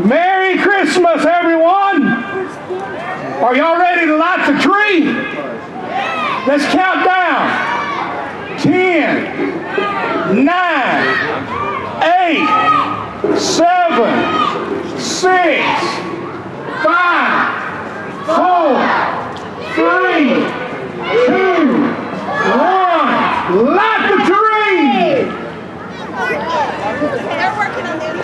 Merry Christmas, everyone! Are y'all ready to light the tree? Let's count down. 10, 9, 8, 7, 6, 5, 4, 3, 2, 1. Light the tree! They're working on this.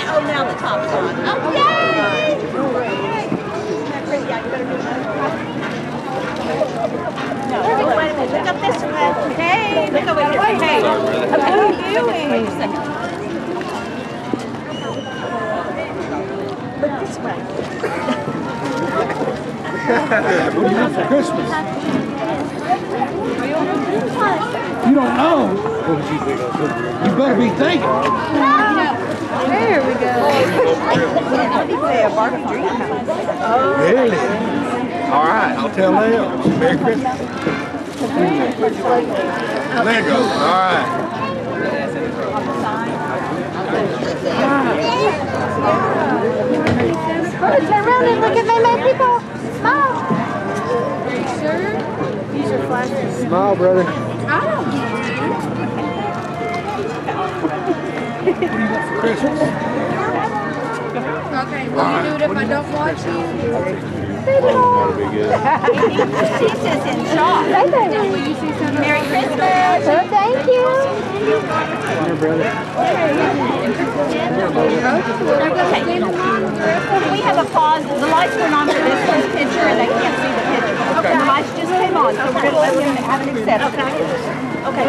Oh, now the top's on. Oh, yay! No, wait a minute. Look up this way. Hey, look over here. Hey, what are you doing? Wait a second. Look this way. What do you want for Christmas? You don't know. You better be thinking. There we go. Really? All right, I'll tell them. Merry Christmas. Legos, all right. Turn around and look at my people. Smile. Are you sure? These are flashes. Smile, brother. I don't need What do you want for Christmas? Okay, will you do it if I don't watch you? That'll be good. She's just in shock. Merry Christmas. Oh, thank you. Here, brother. Okay. We have a pause. The lights went on for this picture and they can't see the picture. Okay. The lights just came on, so we're going to let them have an accept. Okay. Okay.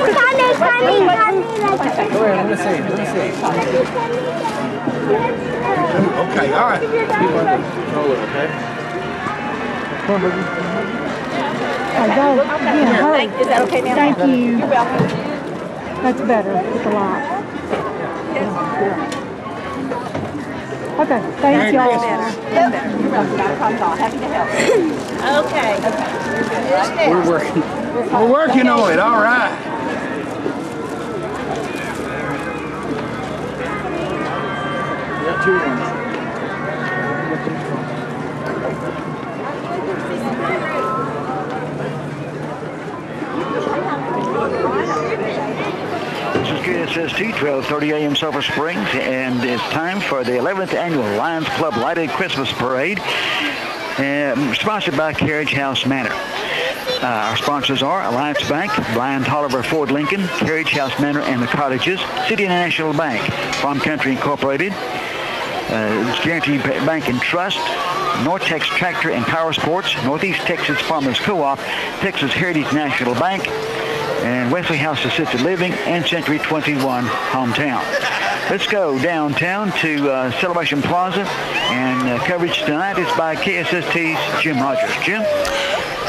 Go ahead, let me see. Okay, all right. Okay. Come on, baby. Is that okay, ma'am? Thank you. You're welcome. That's better. It's a lot. Okay, thanks y'all. Better. You're welcome. Not a problem at all. Happy to help. Okay. We're working on it, all right. We got 2 ones. This is KSST 1230 AM Sulphur Springs, and it's time for the 11th Annual Lions Club Lighted Christmas Parade, sponsored by Carriage House Manor. Our sponsors are Alliance Bank, Blind Tolliver Ford Lincoln, Carriage House Manor and the Cottages, City National Bank, Farm Country Incorporated, Guarantee Bank and Trust, Nortex Tractor and Power Sports, Northeast Texas Farmers Co-op, Texas Heritage National Bank, and Wesley House Assisted Living, and Century 21 Hometown. Let's go downtown to Celebration Plaza, and coverage tonight is by KSST's Jim Rogers. Jim?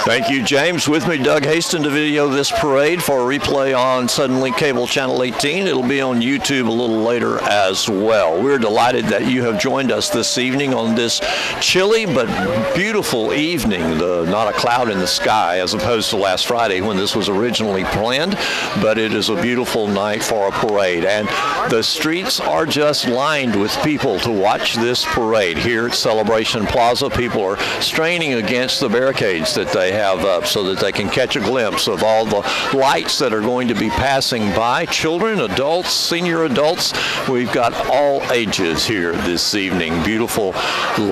Thank you, James. With me, Doug Haston, to video this parade for a replay on Suddenlink Cable Channel 18. It'll be on YouTube a little later as well. We're delighted that you have joined us this evening on this chilly but beautiful evening. Not a cloud in the sky as opposed to last Friday when this was originally planned, but it is a beautiful night for a parade. And the streets are just lined with people to watch this parade here at Celebration Plaza. People are straining against the barricades that they have up so that they can catch a glimpse of all the lights that are going to be passing by. Children, adults, senior adults, we've got all ages here this evening. Beautiful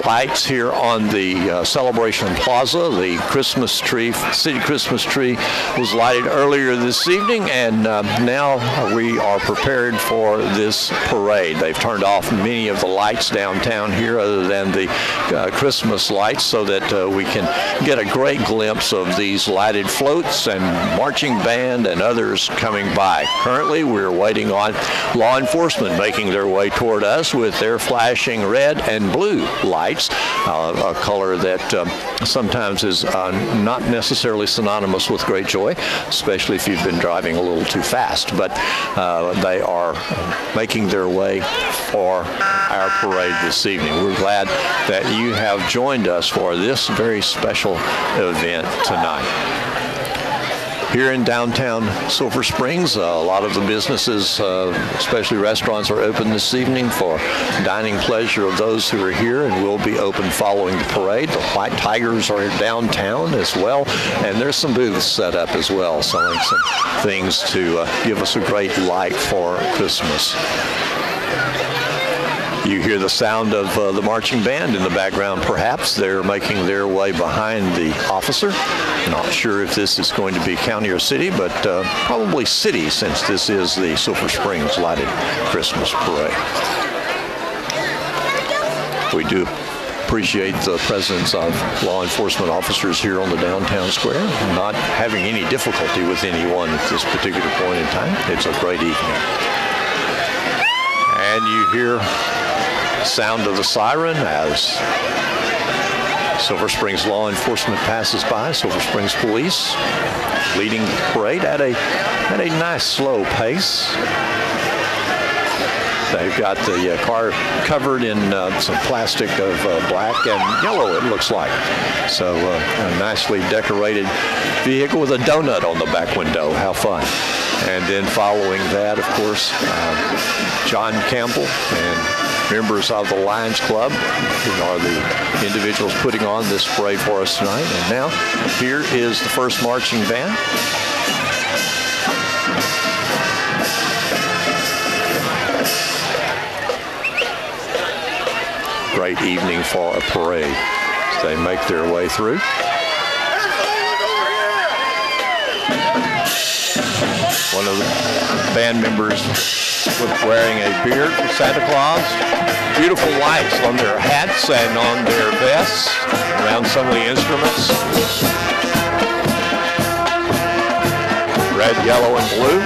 lights here on the Celebration Plaza. The Christmas tree, city Christmas tree, was lighted earlier this evening, and now we are prepared for this parade. They've turned off many of the lights downtown here other than the Christmas lights so that we can get a great glimpse of these lighted floats and marching band and others coming by. Currently, we're waiting on law enforcement making their way toward us with their flashing red and blue lights, a color that sometimes is not necessarily synonymous with great joy, especially if you've been driving a little too fast. But they are making their way for our parade this evening. We're glad that you have joined us for this very special event tonight. Here in downtown Sulphur Springs, a lot of the businesses, especially restaurants, are open this evening for dining pleasure of those who are here, and will be open following the parade. The White Tigers are downtown as well, and there's some booths set up as well, selling some things to give us a great light for Christmas. You hear the sound of the marching band in the background, perhaps. They're making their way behind the officer. Not sure if this is going to be county or city, but probably city, since this is the Sulphur Springs Lighted Christmas Parade. We do appreciate the presence of law enforcement officers here on the downtown square, not having any difficulty with anyone at this particular point in time. It's a great evening. And you hear sound of the siren as Sulphur Springs law enforcement passes by. Sulphur Springs police leading the parade at a nice slow pace. They've got the car covered in some plastic of black and yellow, it looks like. So a nicely decorated vehicle with a donut on the back window. How fun. And then following that, of course, John Campbell and members of the Lions Club, who are the individuals putting on this parade for us tonight. And now, here is the first marching band. Great evening for a parade as they make their way through. One of the band members wearing a beard for Santa Claus. Beautiful lights on their hats and on their vests, around some of the instruments. Red, yellow, and blue.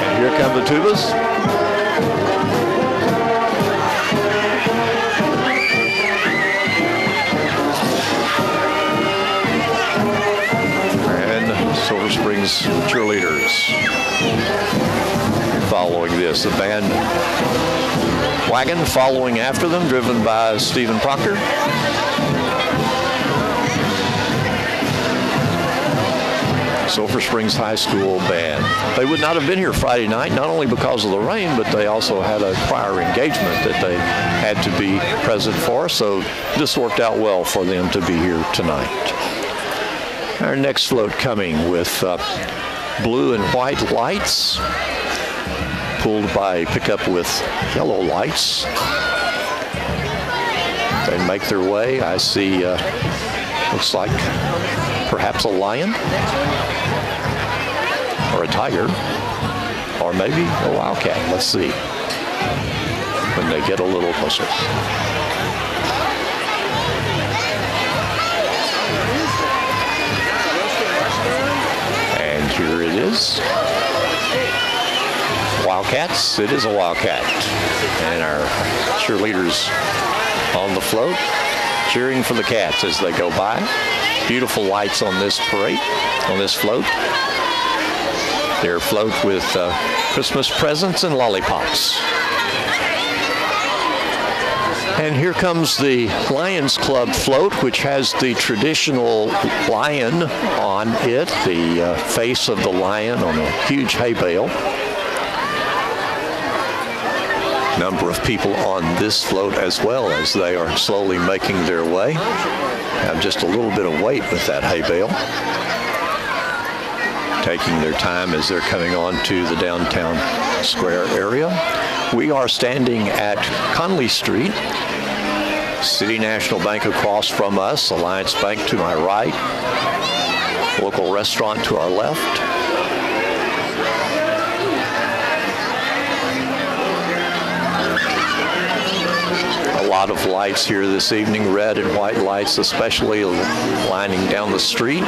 And here come the tubas. Sulphur Springs cheerleaders. Following this, the band wagon following after them, driven by Stephen Proctor. Sulphur Springs High School band. They would not have been here Friday night, not only because of the rain, but they also had a choir engagement that they had to be present for, so this worked out well for them to be here tonight. Our next float coming with blue and white lights, pulled by a pickup with yellow lights. They make their way. I see, looks like perhaps a lion, or a tiger, or maybe a wildcat. Let's see when they get a little closer. Here it is. Wildcats. It is a wildcat. And our cheerleaders on the float cheering for the cats as they go by. Beautiful lights on this parade, on this float. Their float with Christmas presents and lollipops. And here comes the Lions Club float, which has the traditional lion on it, the face of the lion on a huge hay bale. Number of people on this float as well as they are slowly making their way. Have just a little bit of weight with that hay bale. Taking their time as they're coming on to the downtown square area. We are standing at Conley Street. City National Bank across from us, Alliance Bank to my right, local restaurant to our left. A lot of lights here this evening, red and white lights especially lining down the street.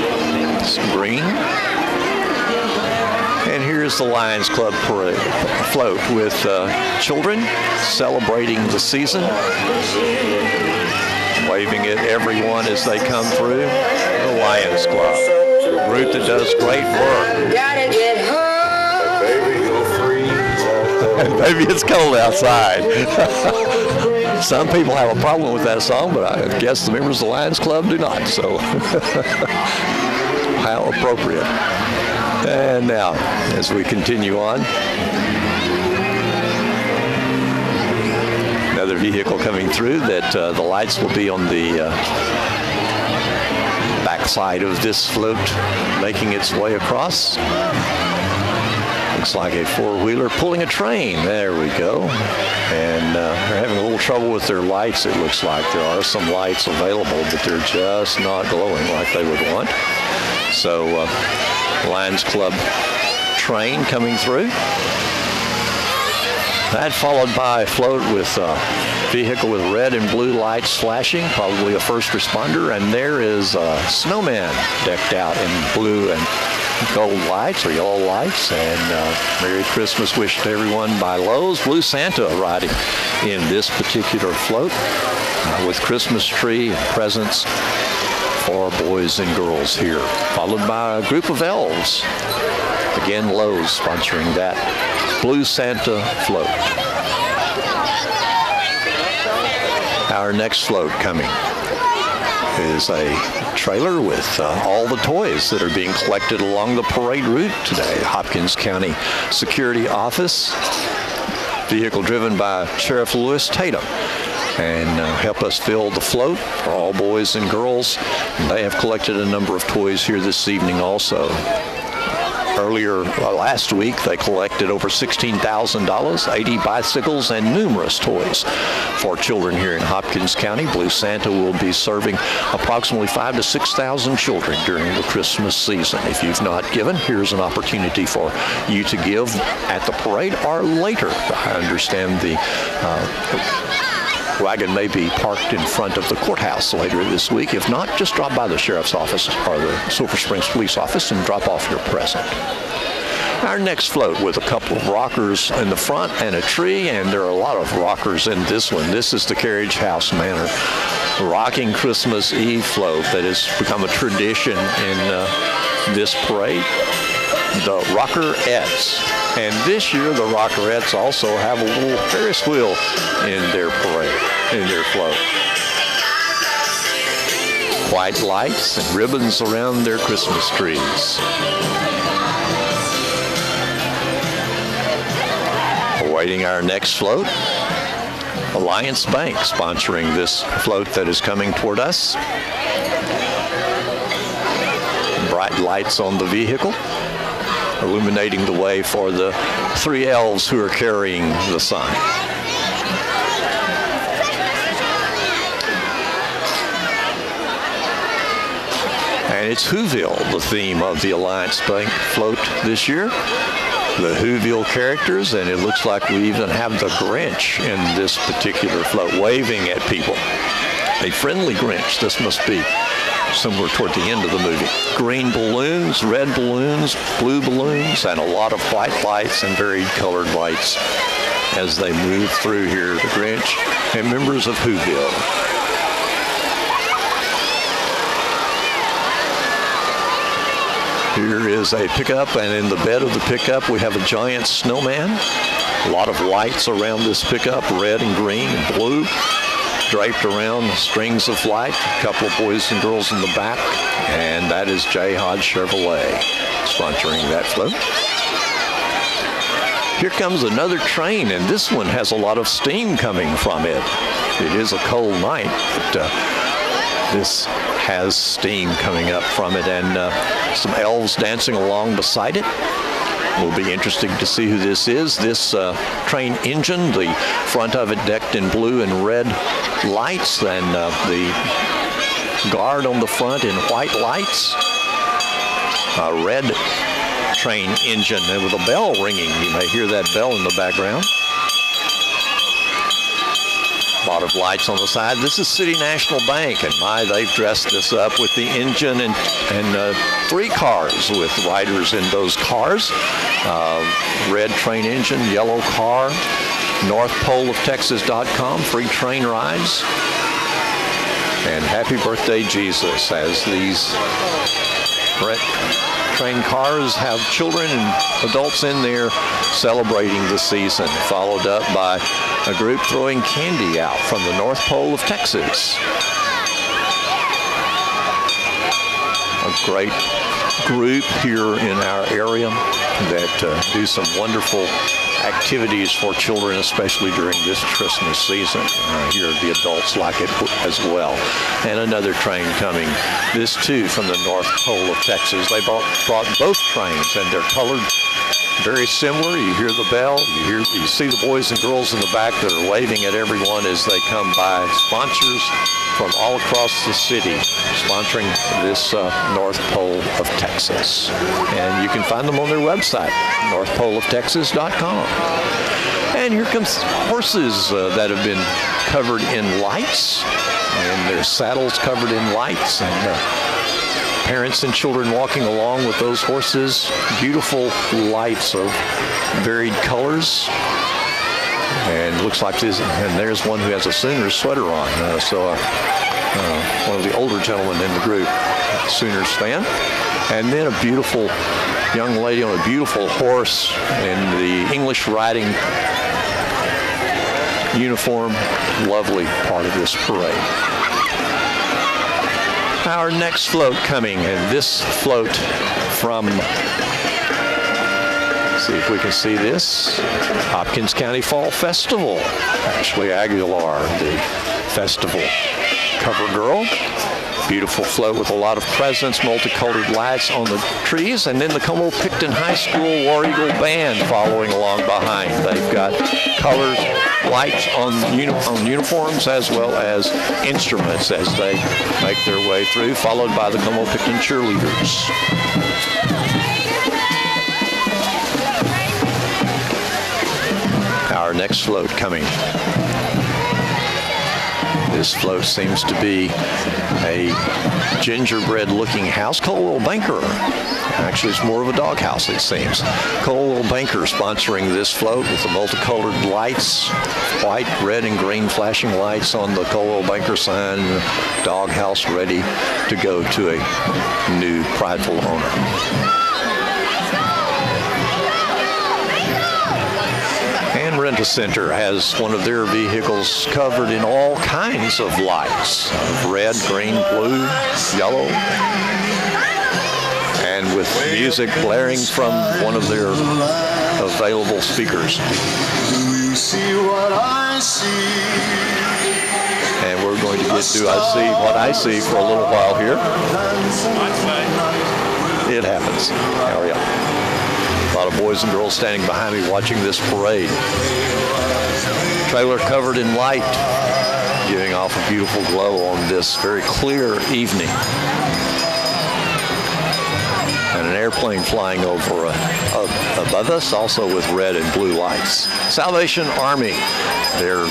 Some green. And here's the Lions Club parade float with children celebrating the season, waving at everyone as they come through. The Lions Club, a group that does great work. Gotta get home. And baby, it's cold outside. Some people have a problem with that song, but I guess the members of the Lions Club do not. So how appropriate. And now, as we continue on, another vehicle coming through that the lights will be on the backside of this float making its way across. Looks like a four-wheeler pulling a train. There we go. And they're having a little trouble with their lights, it looks like. There are some lights available, but they're just not glowing like they would want. So, Lions Club train coming through. That followed by a float with a vehicle with red and blue lights flashing, probably a first responder. And there is a snowman decked out in blue and gold lights or yellow lights. And Merry Christmas wish to everyone by Lowe's. Blue Santa riding in this particular float with Christmas tree and presents for boys and girls here. Followed by a group of elves. Again, Lowe's sponsoring that Blue Santa float. Our next float coming is a trailer with all the toys that are being collected along the parade route today. Hopkins County Security Office, vehicle driven by Sheriff Lewis Tatum, and help us fill the float for all boys and girls. And they have collected a number of toys here this evening also. Earlier last week, they collected over $16,000, 80 bicycles, and numerous toys for children here in Hopkins County. Blue Santa will be serving approximately 5,000 to 6,000 children during the Christmas season. If you've not given, here's an opportunity for you to give at the parade or later. I understand the wagon may be parked in front of the courthouse later this week. If not, just drop by the sheriff's office or the Sulphur Springs Police Office and drop off your present. Our next float with a couple of rockers in the front and a tree, and there are a lot of rockers in this one. This is the Carriage House Manor Rocking Christmas Eve float that has become a tradition in this parade. The Rockerettes. And this year, the Rockerettes also have a little Ferris wheel in their parade, in their float. White lights and ribbons around their Christmas trees. Awaiting our next float, Alliance Bank sponsoring this float that is coming toward us. Bright lights on the vehicle, illuminating the way for the three elves who are carrying the sun. And it's Whoville, the theme of the Alliance Bank float this year. The Whoville characters, and it looks like we even have the Grinch in this particular float, waving at people. A friendly Grinch, this must be somewhere toward the end of the movie. Green balloons, red balloons, blue balloons, and a lot of white lights and varied colored lights as they move through here. The Grinch and members of Whoville. Here is a pickup, and in the bed of the pickup we have a giant snowman. A lot of lights around this pickup, red and green and blue, draped around strings of light. A couple of boys and girls in the back, and that is J. Hodge Chevrolet sponsoring that float. Here comes another train, and this one has a lot of steam coming from it. It is a cold night, but this has steam coming up from it, and some elves dancing along beside it. Will be interesting to see who this is. This train engine, the front of it decked in blue and red lights, and the guard on the front in white lights. A red train engine, and with a bell ringing. You may hear that bell in the background. A lot of lights on the side. This is City National Bank, and my, they've dressed this up with the engine and three cars with riders in those cars. Red train engine, yellow car, NorthPoleOfTexas.com, free train rides. And happy birthday, Jesus, as these train cars have children and adults in there celebrating the season, followed up by a group throwing candy out from the North Pole of Texas. A great group here in our area that do some wonderful activities for children, especially during this Christmas season. Here the adults like it as well. And another train coming, this too from the North Pole of Texas. They brought both trains, and they're colored very similar. You hear the bell, you see the boys and girls in the back that are waving at everyone as they come by. Sponsors from all across the city sponsoring this North Pole of Texas. And you can find them on their website, northpoleoftexas.com. And here comes horses that have been covered in lights, and their saddles covered in lights, and parents and children walking along with those horses. Beautiful lights of varied colors. And looks like this, and there's one who has a Sooners sweater on. One of the older gentlemen in the group, Sooners fan. And then a beautiful young lady on a beautiful horse in the English riding uniform. Lovely part of this parade. Our next float coming, and this float from, see if we can see this, Hopkins County Fall Festival. Ashley Aguilar, the festival cover girl. Beautiful float with a lot of presents, multicolored lights on the trees, and then the Como-Picton High School War Eagle Band following along behind. They've got colors, lights on uniforms as well as instruments as they make their way through, followed by the Como-Picton cheerleaders. Our next float coming. This float seems to be a gingerbread-looking house. Colwell Banker. Actually, it's more of a doghouse, it seems. Colwell Banker sponsoring this float with the multicolored lights, white, red, and green flashing lights on the Colwell Banker sign. Doghouse ready to go to a new prideful owner. Rent-A-Center has one of their vehicles covered in all kinds of lights, red, green, blue, yellow, and with music blaring from one of their available speakers. You see what I see. And we're going to get to I See What I See for a little while here. It happens. Hurry up. A lot of boys and girls standing behind me watching this parade. Trailer covered in light, giving off a beautiful glow on this very clear evening. And an airplane flying over above us, also with red and blue lights. Salvation Army, their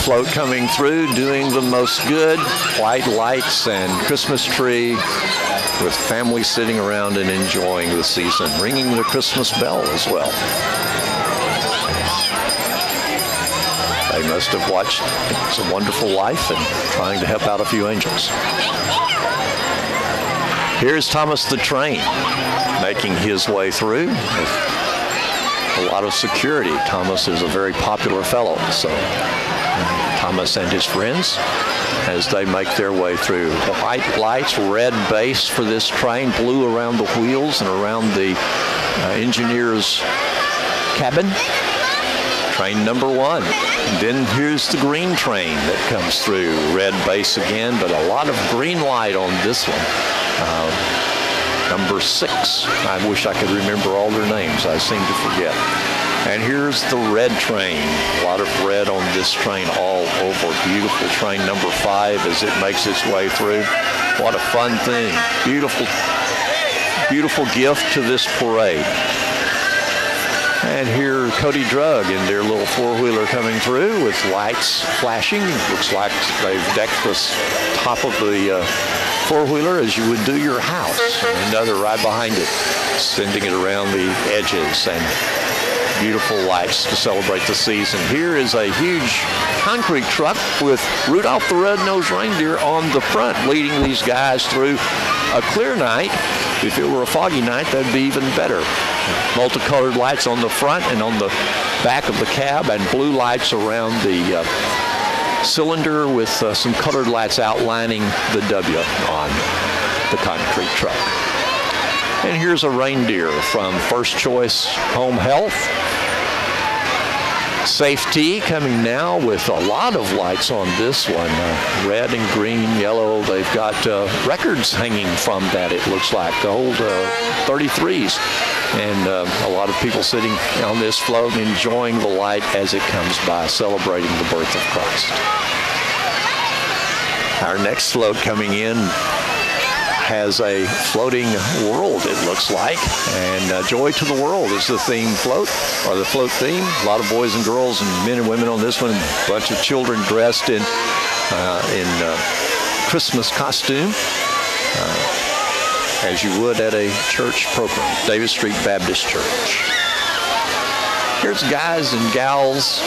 float coming through, doing the most good. White lights and Christmas tree, with families sitting around and enjoying the season, ringing the Christmas bell as well. They must have watched It's a Wonderful Life and trying to help out a few angels. Here's Thomas the Train making his way through with a lot of security. Thomas is a very popular fellow, so Thomas and his friends as they make their way through. The white lights, red base for this train, blue around the wheels and around the engineer's cabin. Train number 1. Then here's the green train that comes through. Red base again, but a lot of green light on this one. Number 6. I wish I could remember all their names. I seem to forget. And here's the red train. A lot of red on this train all over. Beautiful train number 5 as it makes its way through. What a fun thing. Beautiful, beautiful gift to this parade. And here Cody Drug in their little four-wheeler coming through with lights flashing. Looks like they've decked the top of the four-wheeler as you would do your house. And another right behind it, sending it around the edges, and beautiful lights to celebrate the season. Here is a huge concrete truck with Rudolph the Red-Nosed Reindeer on the front, leading these guys through a clear night, if it were a foggy night, that'd be even better. Multicolored lights on the front and on the back of the cab, and blue lights around the cylinder with some colored lights outlining the W on the concrete truck. And here's a reindeer from First Choice Home Health. Safety coming now with a lot of lights on this one, red and green, yellow. They've got records hanging from that, it looks like, the old 33s. And a lot of people sitting on this float enjoying the light as it comes by, celebrating the birth of Christ. Our next float coming in has a floating world, it looks like, and Joy to the World is the theme float, or the float theme. A lot of boys and girls and men and women on this one, a bunch of children dressed in Christmas costume, as you would at a church program, Davis Street Baptist Church. Here's guys and gals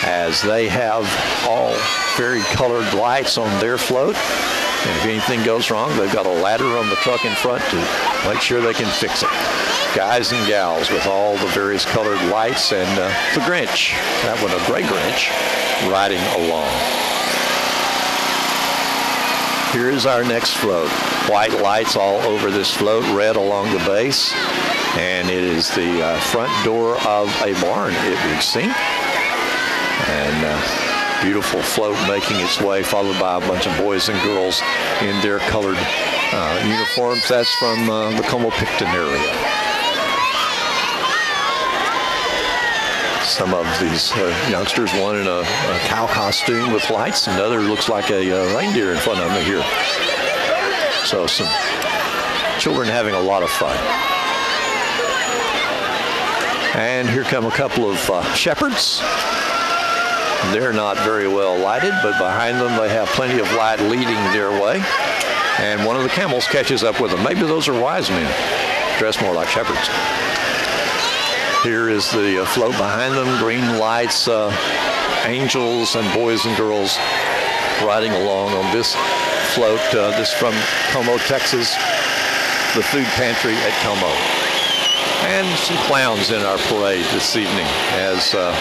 as they have all very colored lights on their float. And if anything goes wrong, they've got a ladder on the truck in front to make sure they can fix it. Guys and gals with all the various colored lights, and the Grinch, that one, a gray Grinch, riding along. Here is our next float. White lights all over this float, red along the base, and it is the front door of a barn, it would seem. And beautiful float making its way, followed by a bunch of boys and girls in their colored uniforms. That's from the Como-Picton area. Some of these youngsters, one in a cow costume with lights, another looks like a reindeer in front of me here. So some children having a lot of fun. And here come a couple of shepherds. They're not very well lighted, but behind them they have plenty of light leading their way. And one of the camels catches up with them. Maybe those are wise men, dressed more like shepherds. Here is the float behind them, green lights, angels and boys and girls riding along on this float. This from Como, Texas, the food pantry at Como. And some clowns in our parade this evening as some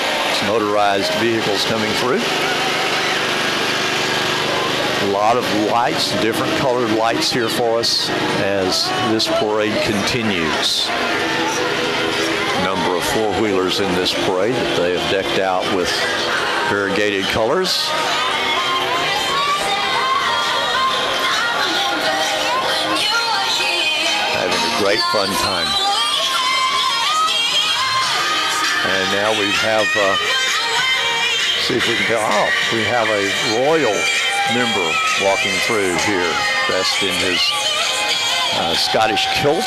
motorized vehicles coming through. A lot of lights, different colored lights here for us as this parade continues. Number of four-wheelers in this parade that they have decked out with variegated colors. Having a great fun time. And now we have, see if we can tell, oh, we have a royal member walking through here, dressed in his Scottish kilt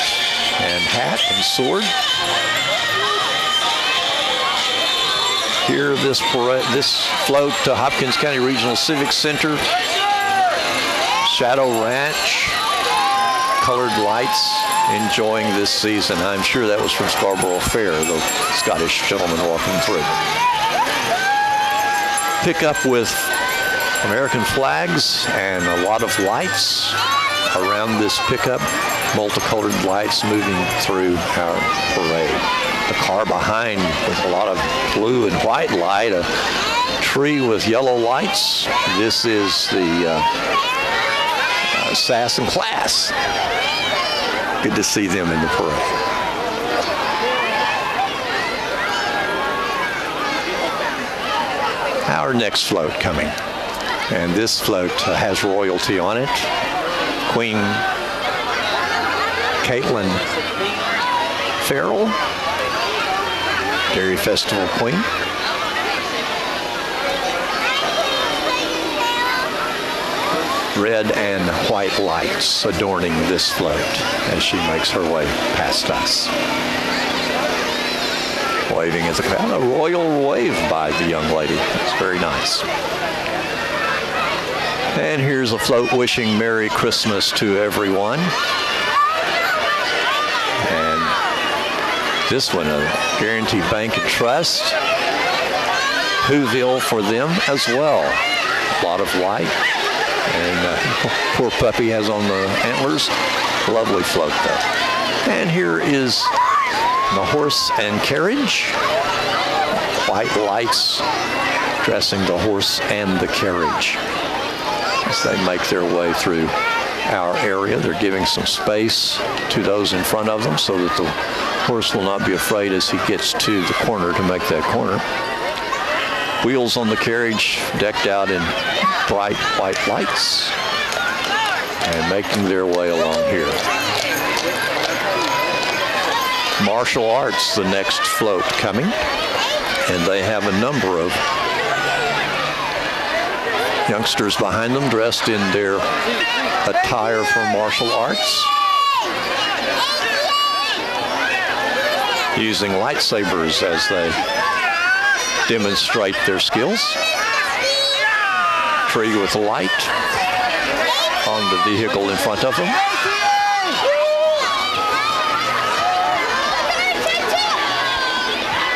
and hat and sword. Here, this float to Hopkins County Regional Civic Center, Shadow Ranch, colored lights, enjoying this season. I'm sure that was from Scarborough Fair, the Scottish gentleman walking through. Pick up with American flags and a lot of lights around this pickup, multicolored lights moving through our parade. The car behind with a lot of blue and white light, a tree with yellow lights. This is the Sass and Class. Good to see them in the parade. Our next float coming. And this float has royalty on it. Queen Caitlin Farrell, Dairy Festival Queen. Red and white lights adorning this float as she makes her way past us. Waving at the crowd, a royal wave by the young lady. That's very nice. And here's a float wishing Merry Christmas to everyone. And this one, a Guaranty Bank and Trust. Whoville for them as well. A lot of light. And poor puppy has on the antlers. Lovely float though. And here is the horse and carriage. White lights dressing the horse and the carriage as they make their way through our area. They're giving some space to those in front of them so that the horse will not be afraid as he gets to the corner to make that corner. Wheels on the carriage decked out in bright white lights and making their way along here. Martial arts, the next float coming, and they have a number of youngsters behind them dressed in their attire for martial arts, using lightsabers as they demonstrate their skills. Tree with light on the vehicle in front of them.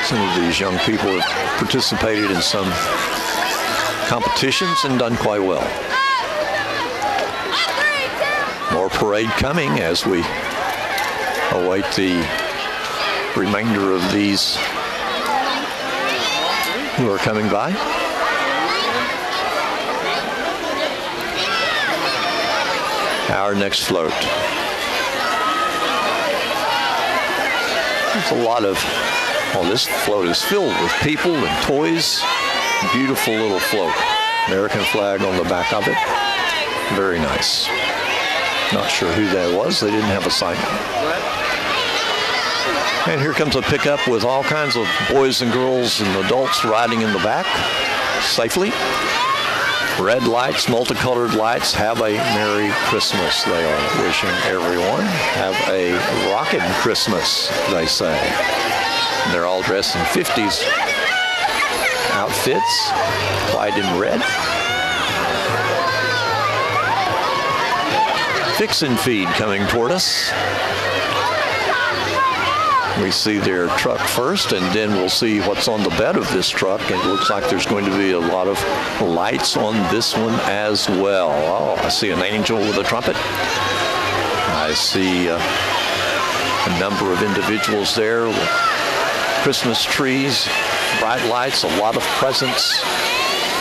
Some of these young people have participated in some competitions and done quite well. More parade coming as we await the remainder of these who are coming by. Our next float. There's a lot of, well, this float is filled with people and toys. Beautiful little float. American flag on the back of it. Very nice. Not sure who that was. They didn't have a sign. And here comes a pickup with all kinds of boys and girls and adults riding in the back safely. Red lights, multicolored lights. Have a Merry Christmas, they are wishing everyone. Have a rockin' Christmas, they say. And they're all dressed in 50s outfits, white and red. Fix and Feed coming toward us. We see their truck first, and then we'll see what's on the bed of this truck. It looks like there's going to be a lot of lights on this one as well. Oh, I see an angel with a trumpet. I see a number of individuals there with Christmas trees, bright lights, a lot of presents,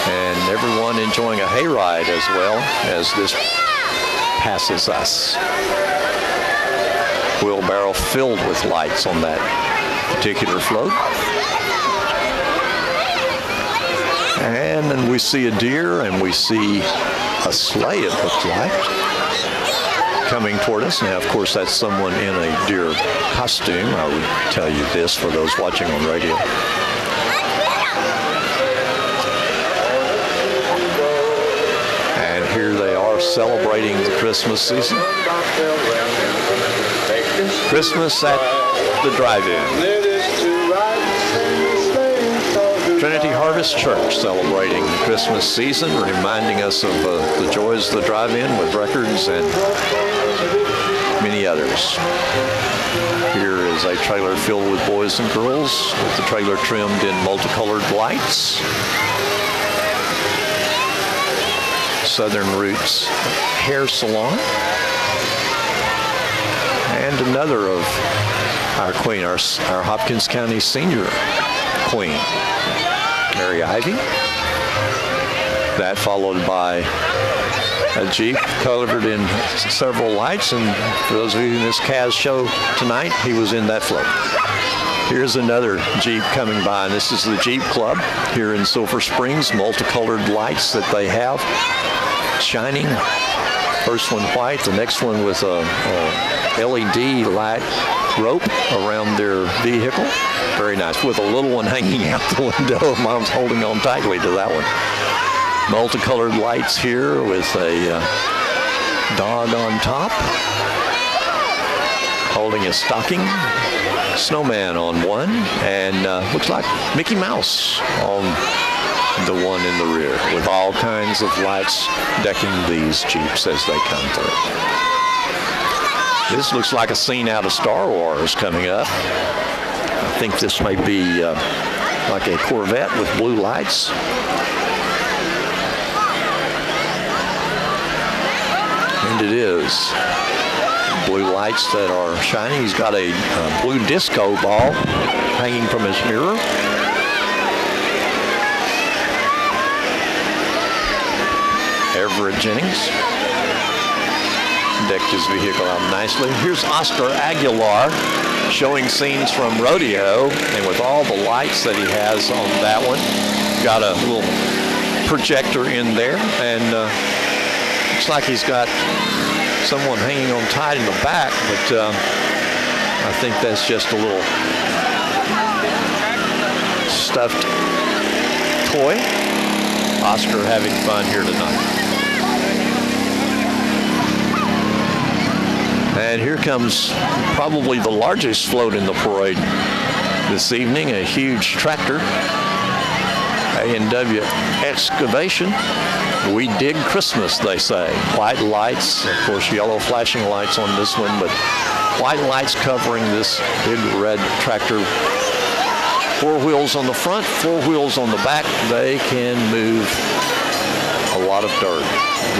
and everyone enjoying a hayride as well as this passes us. Wheelbarrow filled with lights on that particular float. And then we see a deer and we see a sleigh, it looks like, coming toward us. Now, of course, that's someone in a deer costume. I would tell you this for those watching on radio. And here they are celebrating the Christmas season. Christmas at the drive-in. Trinity Harvest Church celebrating the Christmas season, reminding us of the joys of the drive-in with records and many others. Here is a trailer filled with boys and girls, with the trailer trimmed in multicolored lights. Southern Roots Hair Salon. And another of our queen, our Hopkins County senior queen, Mary Ivy. That followed by a Jeep covered in several lights. And for those of you in this Kaz show tonight, he was in that float. Here's another Jeep coming by, and this is the Jeep Club here in Sulphur Springs. Multicolored lights that they have shining. First one white, the next one with a LED light rope around their vehicle. Very nice, with a little one hanging out the window. Mom's holding on tightly to that one. Multicolored lights here with a dog on top, holding a stocking. Snowman on one, and looks like Mickey Mouse on the one in the rear, with all kinds of lights decking these Jeeps as they come through. This looks like a scene out of Star Wars coming up. I think this may be like a Corvette with blue lights. it is. Blue lights that are shining. He's got a blue disco ball hanging from his mirror. Everett Jennings decked his vehicle out nicely. Here's Oscar Aguilar showing scenes from rodeo, and with all the lights that he has on that one, got a little projector in there, and looks like he's got someone hanging on tight in the back, but I think that's just a little stuffed toy. Oscar having fun here tonight. And here comes probably the largest float in the parade this evening, a huge tractor, A&W excavation. We dig Christmas, they say. White lights, of course, yellow flashing lights on this one, but white lights covering this big red tractor. 4 wheels on the front, 4 wheels on the back. They can move a lot of dirt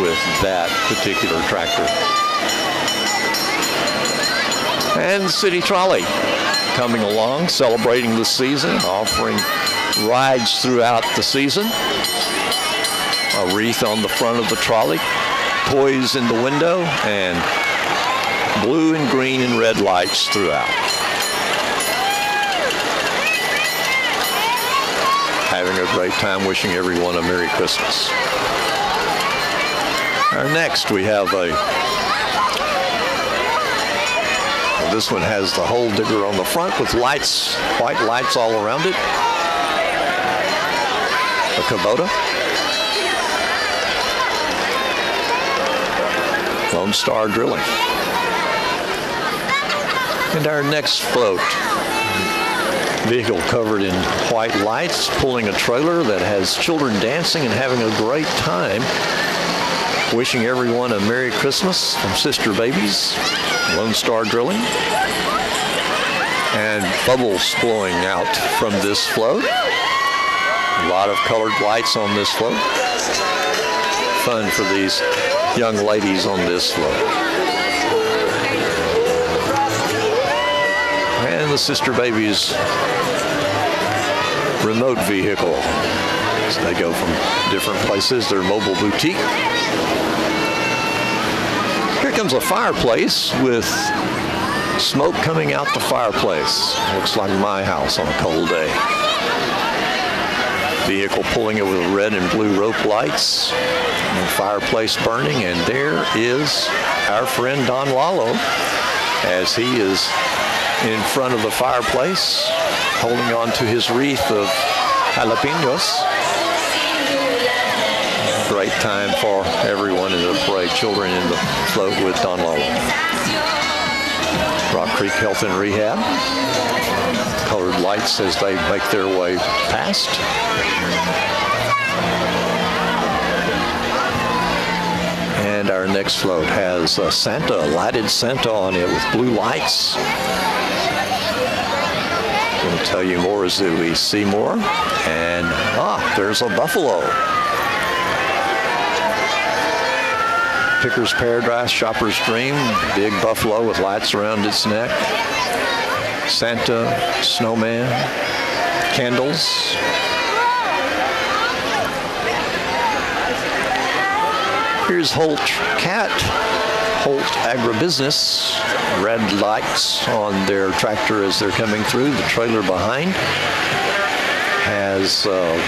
with that particular tractor. And the city trolley coming along, celebrating the season, offering rides throughout the season. A wreath on the front of the trolley, toys in the window, and blue and green and red lights throughout. Having a great time, wishing everyone a Merry Christmas. Next we have this one has the hole digger on the front with lights, white lights all around it. The Kubota. Lone Star Drilling. And our next float. Vehicle covered in white lights, pulling a trailer that has children dancing and having a great time. Wishing everyone a Merry Christmas from Sister Babies, Lone Star Drilling. And bubbles blowing out from this float. A lot of colored lights on this float. Fun for these young ladies on this float. And the Sister Babies remote vehicle. So they go from different places, their mobile boutique. Here comes a fireplace with smoke coming out the fireplace. Looks like my house on a cold day. Vehicle pulling it with red and blue rope lights. And fireplace burning, and there is our friend Don Lalo as he is in front of the fireplace, holding on to his wreath of jalapenos. Great time for everyone in the parade, children in the float with Don Lalo. Rock Creek Health and Rehab. Colored lights as they make their way past. And our next float has a Santa, a lighted Santa on it with blue lights. We'll tell you more as we see more. And there's a buffalo. Picker's Paradise, Shopper's Dream, big buffalo with lights around its neck. Santa, snowman, candles. Here's Holt Cat, Holt Agribusiness. Red lights on their tractor as they're coming through. The trailer behind has a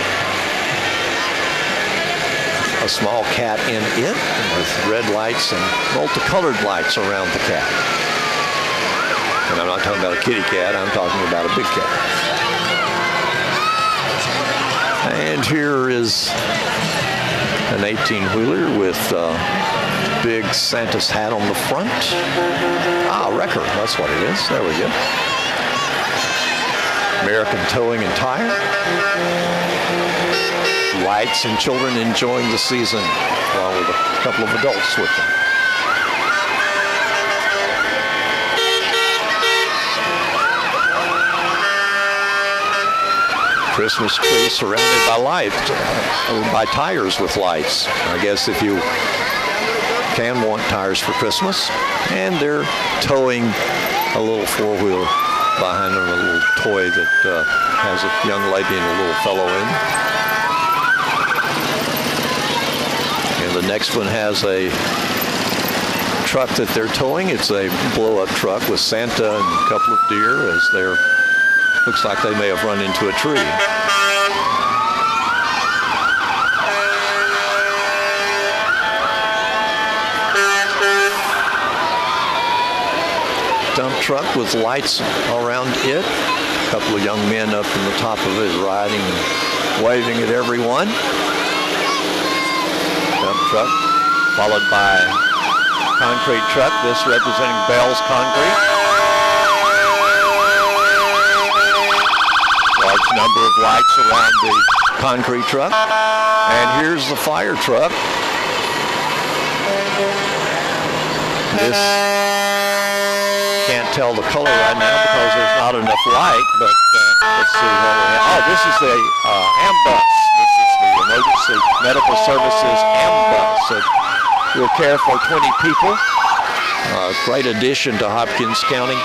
small cat in it with red lights and multicolored lights around the cat. And I'm not talking about a kitty cat, I'm talking about a big cat. And here is an 18-wheeler with big Santa's hat on the front. Wrecker, that's what it is. There we go. American Towing and Tire. Lights and children enjoying the season, along with a couple of adults with them. Christmas tree surrounded by lights, by tires with lights. I guess if you can want tires for Christmas, and they're towing a little four-wheeler behind them, a little toy that has a young lady and a little fellow in. And the next one has a truck that they're towing. It's a blow-up truck with Santa and a couple of deer as they're, looks like they may have run into a tree. Dump truck with lights around it. A couple of young men up in the top of it riding and waving at everyone. Dump truck followed by concrete truck, this representing Bell's Concrete. Large number of lights around the concrete truck. And here's the fire truck. This can't tell the color right now because there's not enough light, but let's see what we have. Oh, this is the ambulance. This is the Emergency Medical Services ambulance that will care for 20 people. Great addition to Hopkins County,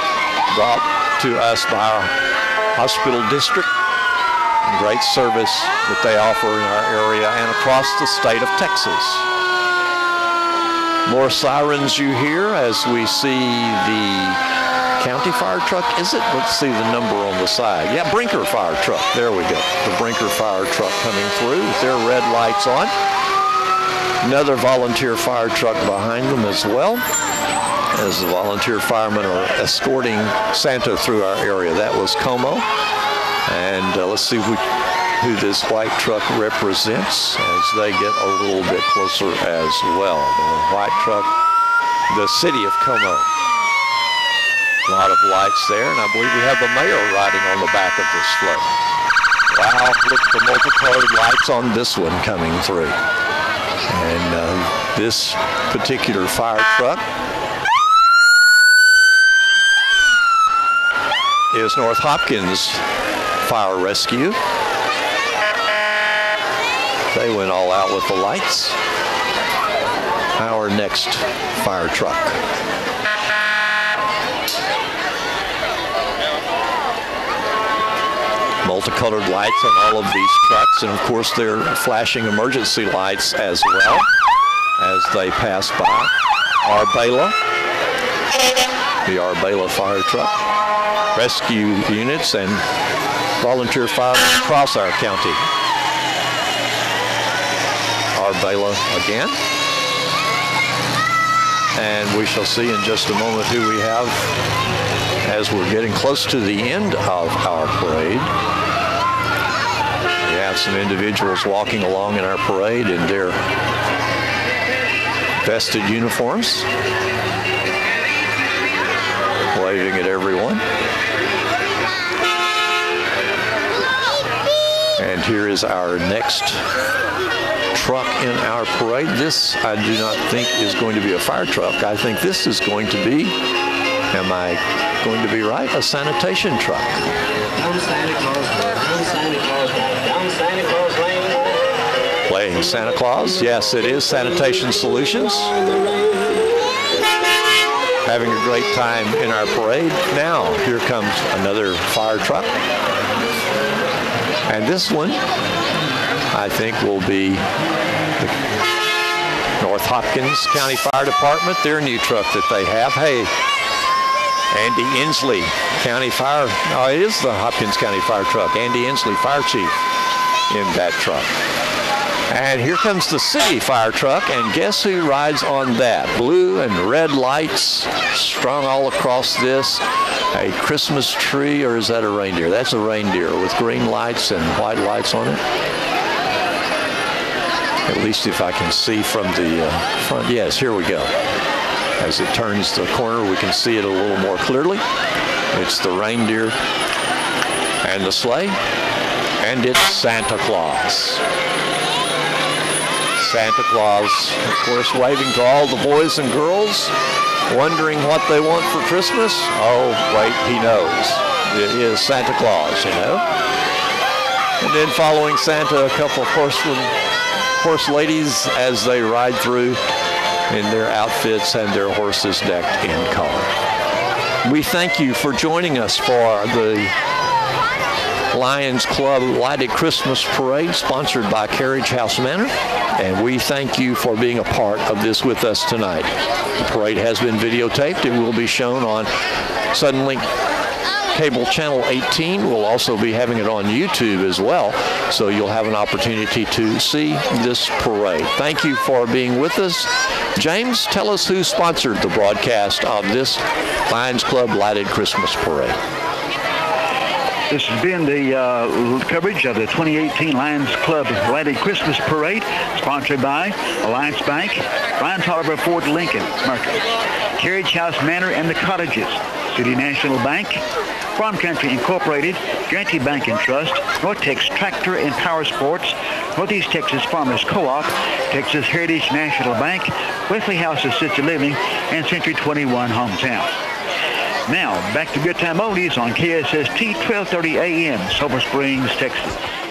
brought to us by our hospital district. Great service that they offer in our area and across the state of Texas. More sirens you hear as we see the county fire truck, is it? Let's see the number on the side. Yeah, Brinker fire truck. There we go. The Brinker fire truck coming through with their red lights on. Another volunteer fire truck behind them as well, as the volunteer firemen are escorting Santa through our area. That was Como. And let's see who this white truck represents as they get a little bit closer as well. The white truck, the city of Como. A lot of lights there, and I believe we have the mayor riding on the back of this float. Wow, look at the multicolored lights on this one coming through. And this particular fire truck is North Hopkins Fire Rescue. They went all out with the lights. Our next fire truck. Multicolored lights on all of these trucks, and of course they're flashing emergency lights as well as they pass by Arbela, the Arbela fire truck. Rescue units and volunteer firemen across our county. Arbela again. And we shall see in just a moment who we have as we're getting close to the end of our parade. We have some individuals walking along in our parade in their vested uniforms, waving at everyone. And here is our next truck in our parade. This, I do not think, is going to be a fire truck. I think this is going to be, am I going to be right, a sanitation truck. Down Santa Claus, down Santa Claus, down Santa Claus Lane. Playing Santa Claus. Yes, it is Sanitation Solutions. Having a great time in our parade. Now, here comes another fire truck. And this one, I think, will be the North Hopkins County Fire Department, their new truck that they have. Hey, Andy Inslee, County Fire. Oh, it is the Hopkins County Fire truck. Andy Inslee, Fire Chief, in that truck. And here comes the city fire truck, and guess who rides on that? Blue and red lights strung all across this. A Christmas tree, or is that a reindeer? That's a reindeer with green lights and white lights on it. At least if I can see from the front. Yes, here we go. As it turns the corner, we can see it a little more clearly. It's the reindeer and the sleigh, and it's Santa Claus. Santa Claus, of course, waving to all the boys and girls, wondering what they want for Christmas. Oh, wait, he knows. It is Santa Claus, you know. And then following Santa, a couple of horse ladies as they ride through in their outfits and their horses decked in color. We thank you for joining us for the Lions Club Lighted Christmas Parade sponsored by Carriage House Manor, and we thank you for being a part of this with us tonight. The parade has been videotaped. It will be shown on Suddenlink Cable Channel 18. We'll also be having it on YouTube as well, so you'll have an opportunity to see this parade. Thank you for being with us. James, tell us who sponsored the broadcast of this Lions Club Lighted Christmas Parade. This has been the coverage of the 2018 Lions Club Lighted Christmas Parade, sponsored by Alliance Bank, Ryan Tolliver Ford Lincoln, Mercury, Carriage House Manor and the Cottages, City National Bank, Farm Country Incorporated, Guarantee Bank and Trust, Nortex Tractor and Power Sports, Northeast Texas Farmers Co-op, Texas Heritage National Bank, Wesley House Assisted Living, and Century 21 Hometown. Now, back to Good Time Oldies on KSST 1230 AM, Sulphur Springs, Texas.